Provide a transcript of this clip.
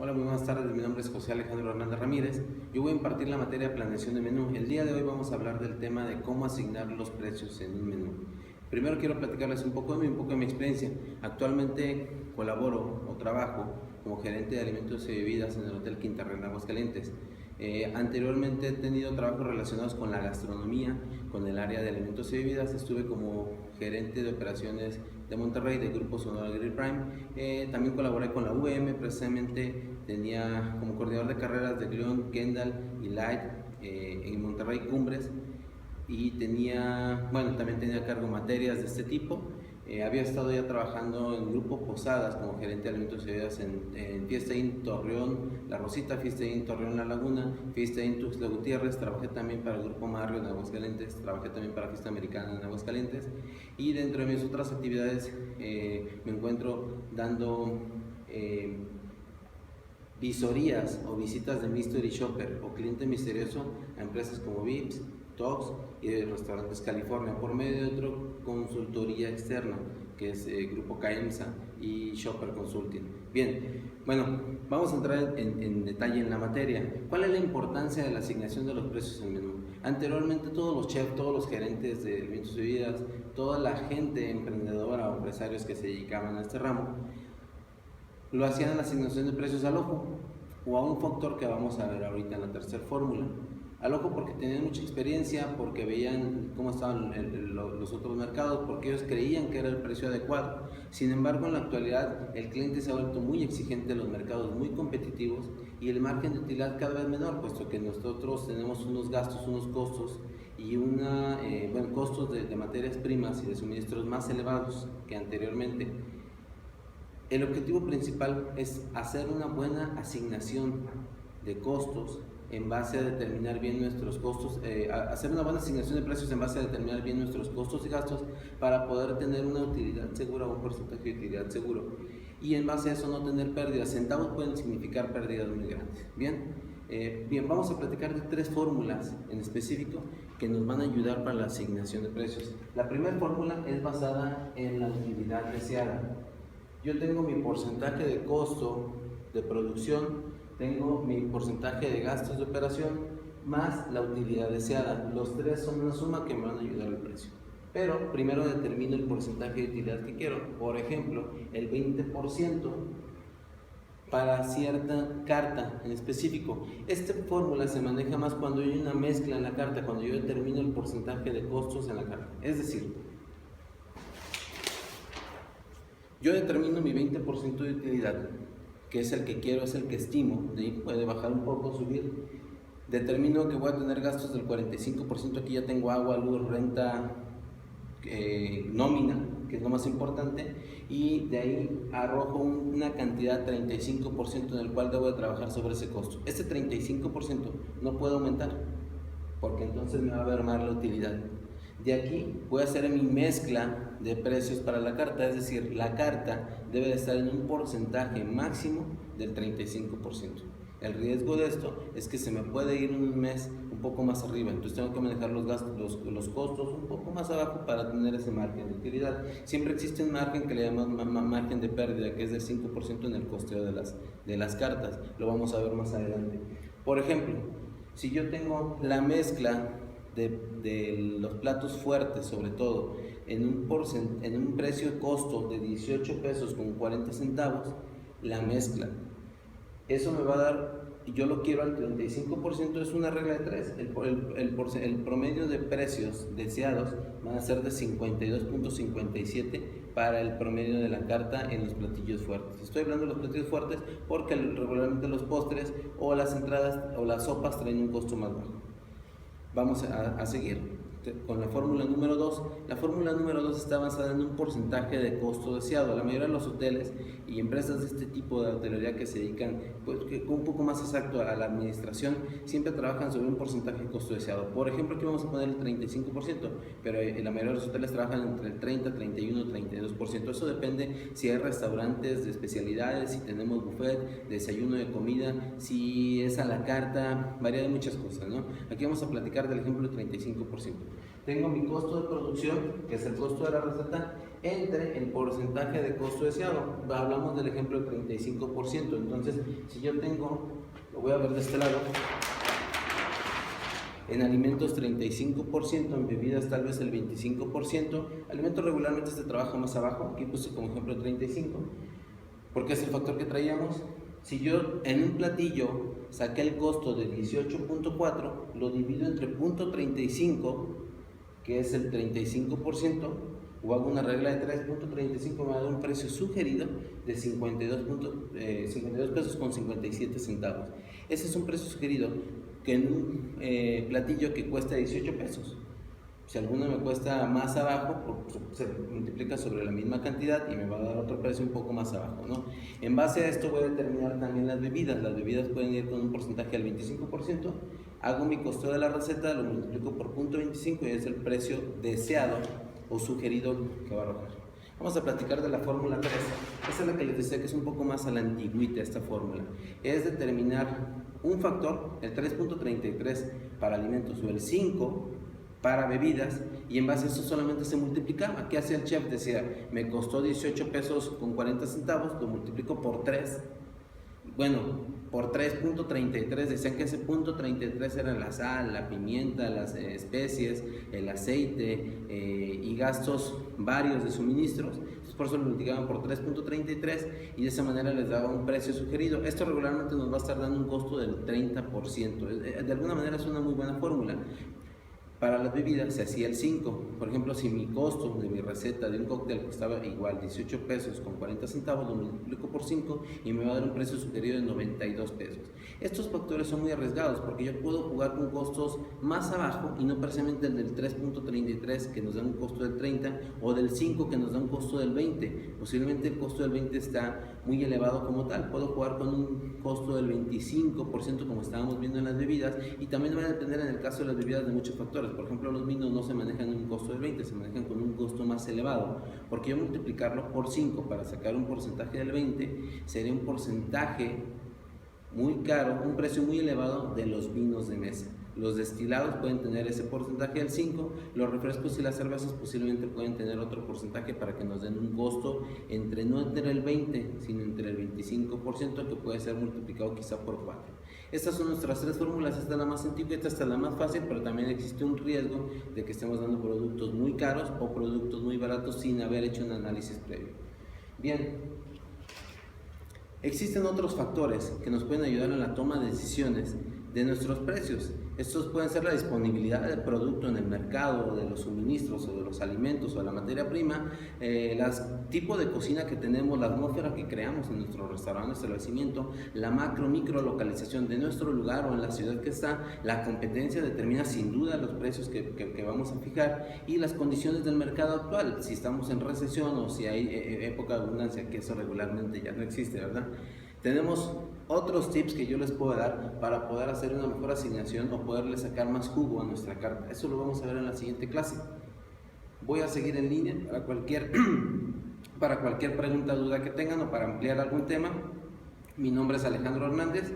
Hola, muy buenas tardes. Mi nombre es José Alejandro Hernández Ramírez. Yo voy a impartir la materia de planeación de menú. El día de hoy vamos a hablar del tema de cómo asignar los precios en un menú. Primero quiero platicarles un poco de mí, un poco de mi experiencia. Actualmente colaboro o trabajo como gerente de alimentos y bebidas en el Hotel Quinta Reina Aguascalientes. Anteriormente he tenido trabajos relacionados con la gastronomía, con el área de alimentos y bebidas. Estuve como gerente de operaciones de Monterrey del Grupo Sonora Grill Prime. También colaboré con la UM, precisamente tenía como coordinador de carreras de León, Kendall y Light en Monterrey Cumbres, y también tenía a cargo materias de este tipo. Había estado ya trabajando en Grupo Posadas como gerente de alimentos y bebidas en Fiesta Inn Torreón La Rosita, Fiesta Inn Torreón La Laguna, Fiesta Inn Tuxtla Gutiérrez. Trabajé también para el Grupo Marrio en Aguascalientes, trabajé también para Fiesta Americana en Aguascalientes, y dentro de mis otras actividades me encuentro dando visorías o visitas de Mystery Shopper o cliente misterioso a empresas como Vips, Tox y de Restaurantes California por medio de otra consultoría externa que es Grupo Caemsa y Shopper Consulting. Bien, bueno, vamos a entrar en detalle en la materia. ¿Cuál es la importancia de la asignación de los precios en el menú? Anteriormente todos los chefs, todos los gerentes de alimentos y bebidas, toda la gente emprendedora o empresarios que se dedicaban a este ramo lo hacían en la asignación de precios al ojo o a un factor que vamos a ver ahorita en la tercera fórmula. Al ojo porque tenían mucha experiencia, porque veían cómo estaban los otros mercados, porque ellos creían que era el precio adecuado. Sin embargo, en la actualidad el cliente se ha vuelto muy exigente, los mercados muy competitivos y el margen de utilidad cada vez menor, puesto que nosotros tenemos unos gastos, unos costos y costos de materias primas y de suministros más elevados que anteriormente. El objetivo principal es hacer una buena asignación de costos en base a determinar bien nuestros costos, hacer una buena asignación de precios en base a determinar bien nuestros costos y gastos para poder tener una utilidad segura o un porcentaje de utilidad seguro, y en base a eso no tener pérdidas. Centavos pueden significar pérdidas muy grandes. Bien, vamos a platicar de tres fórmulas en específico que nos van a ayudar para la asignación de precios. La primera fórmula es basada en la utilidad deseada. Yo tengo mi porcentaje de costo de producción, tengo mi porcentaje de gastos de operación, más la utilidad deseada. Los tres son una suma que me van a ayudar al precio. Pero primero determino el porcentaje de utilidad que quiero. Por ejemplo, el 20% para cierta carta en específico. Esta fórmula se maneja más cuando hay una mezcla en la carta, cuando yo determino el porcentaje de costos en la carta. Es decir, yo determino mi 20% de utilidad, que es el que quiero, es el que estimo, de ahí puede bajar un poco, subir. Determino que voy a tener gastos del 45%, aquí ya tengo agua, luz, renta, nómina, que es lo más importante, y de ahí arrojo una cantidad 35% en el cual debo de trabajar sobre ese costo. Este 35% no puede aumentar, porque entonces me va a mermar la utilidad. De aquí voy a hacer mi mezcla de precios para la carta, es decir, la carta debe de estar en un porcentaje máximo del 35%. El riesgo de esto es que se me puede ir un mes un poco más arriba, entonces tengo que manejar los gastos, los costos un poco más abajo para tener ese margen de utilidad. Siempre existe un margen que le llamamos margen de pérdida, que es del 5% en el costeo de las cartas. Lo vamos a ver más adelante. Por ejemplo, si yo tengo la mezcla de los platos fuertes, sobre todo en un precio de costo de 18 pesos con 40 centavos, la mezcla, eso me va a dar, yo lo quiero al 35%, es una regla de 3, el promedio de precios deseados van a ser de 52.57 para el promedio de la carta en los platillos fuertes. Estoy hablando de los platillos fuertes porque regularmente los postres o las entradas o las sopas traen un costo más bajo. Vamos a seguir con la fórmula número 2. La fórmula número 2 está basada en un porcentaje de costo deseado. La mayoría de los hoteles y empresas de este tipo de hotelería que se dedican un poco más exacto a la administración siempre trabajan sobre un porcentaje de costo deseado. Por ejemplo, aquí vamos a poner el 35%, pero la mayoría de los hoteles trabajan entre el 30, 31, 32%. Eso depende si hay restaurantes de especialidades, si tenemos buffet, desayuno de comida, si es a la carta, varía de muchas cosas, ¿no? Aquí vamos a platicar del ejemplo del 35%. Tengo mi costo de producción, que es el costo de la receta, entre el porcentaje de costo deseado. Hablamos del ejemplo del 35%. Entonces, si yo tengo, lo voy a ver de este lado, en alimentos 35%, en bebidas tal vez el 25%, alimentos regularmente se trabaja más abajo, aquí puse como ejemplo 35%, porque es el factor que traíamos. Si yo en un platillo saqué el costo de 18.4, lo divido entre 0.35, que es el 35%, o hago una regla de 3.35, me va a dar un precio sugerido de 52 pesos con 57 centavos. Ese es un precio sugerido que en un platillo que cuesta 18 pesos. Si alguno me cuesta más abajo, se multiplica sobre la misma cantidad y me va a dar otro precio un poco más abajo, ¿no? En base a esto voy a determinar también las bebidas. Las bebidas pueden ir con un porcentaje al 25%. Hago mi costo de la receta, lo multiplico por 0.25 y es el precio deseado o sugerido que va a arrojar. Vamos a platicar de la fórmula 3. Esa es la que les decía que es un poco más a la antigüita esta fórmula. Es determinar un factor, el 3.33 para alimentos o el 5 para bebidas, y en base a eso solamente se multiplicaba. ¿Qué hacía el chef? Decía, me costó 18 pesos con 40 centavos, lo multiplico por 3. Bueno, por 3.33, decían que ese punto 33 era la sal, la pimienta, las especies, el aceite y gastos varios de suministros. Entonces, por eso lo multiplicaban por 3.33 y de esa manera les daba un precio sugerido. Esto regularmente nos va a estar dando un costo del 30%. De alguna manera es una muy buena fórmula. Para las bebidas se hacía el 5. Por ejemplo, si mi costo de mi receta de un cóctel costaba igual 18 pesos con 40 centavos, lo multiplico por 5 y me va a dar un precio sugerido de 92 pesos. Estos factores son muy arriesgados porque yo puedo jugar con costos más abajo y no precisamente el del 3.33 que nos da un costo del 30 o del 5 que nos da un costo del 20. Posiblemente el costo del 20 está muy elevado como tal. Puedo jugar con un costo del 25% como estábamos viendo en las bebidas, y también va a depender en el caso de las bebidas de muchos factores. Por ejemplo, los vinos no se manejan en un costo del 20, se manejan con un costo más elevado, porque yo multiplicarlo por 5 para sacar un porcentaje del 20 sería un porcentaje muy caro, un precio muy elevado de los vinos de mesa. Los destilados pueden tener ese porcentaje del 5, los refrescos y las cervezas posiblemente pueden tener otro porcentaje para que nos den un costo no entre el 20, sino entre el 25%, que puede ser multiplicado quizá por 4. Estas son nuestras tres fórmulas. Esta es la más antigua, esta es la más fácil, pero también existe un riesgo de que estemos dando productos muy caros o productos muy baratos sin haber hecho un análisis previo. Bien, existen otros factores que nos pueden ayudar en la toma de decisiones de nuestros precios. Estos pueden ser la disponibilidad del producto en el mercado, de los suministros o de los alimentos o de la materia prima, tipo de cocina que tenemos, la atmósfera que creamos en nuestro restaurante, nuestro establecimiento, la micro localización de nuestro lugar o en la ciudad que está. La competencia determina sin duda los precios que vamos a fijar, y las condiciones del mercado actual, si estamos en recesión o si hay época de abundancia, que eso regularmente ya no existe, ¿verdad? Tenemos otros tips que yo les puedo dar para poder hacer una mejor asignación o poderle sacar más jugo a nuestra carta. Eso lo vamos a ver en la siguiente clase. Voy a seguir en línea para cualquier pregunta o duda que tengan, o para ampliar algún tema. Mi nombre es Alejandro Hernández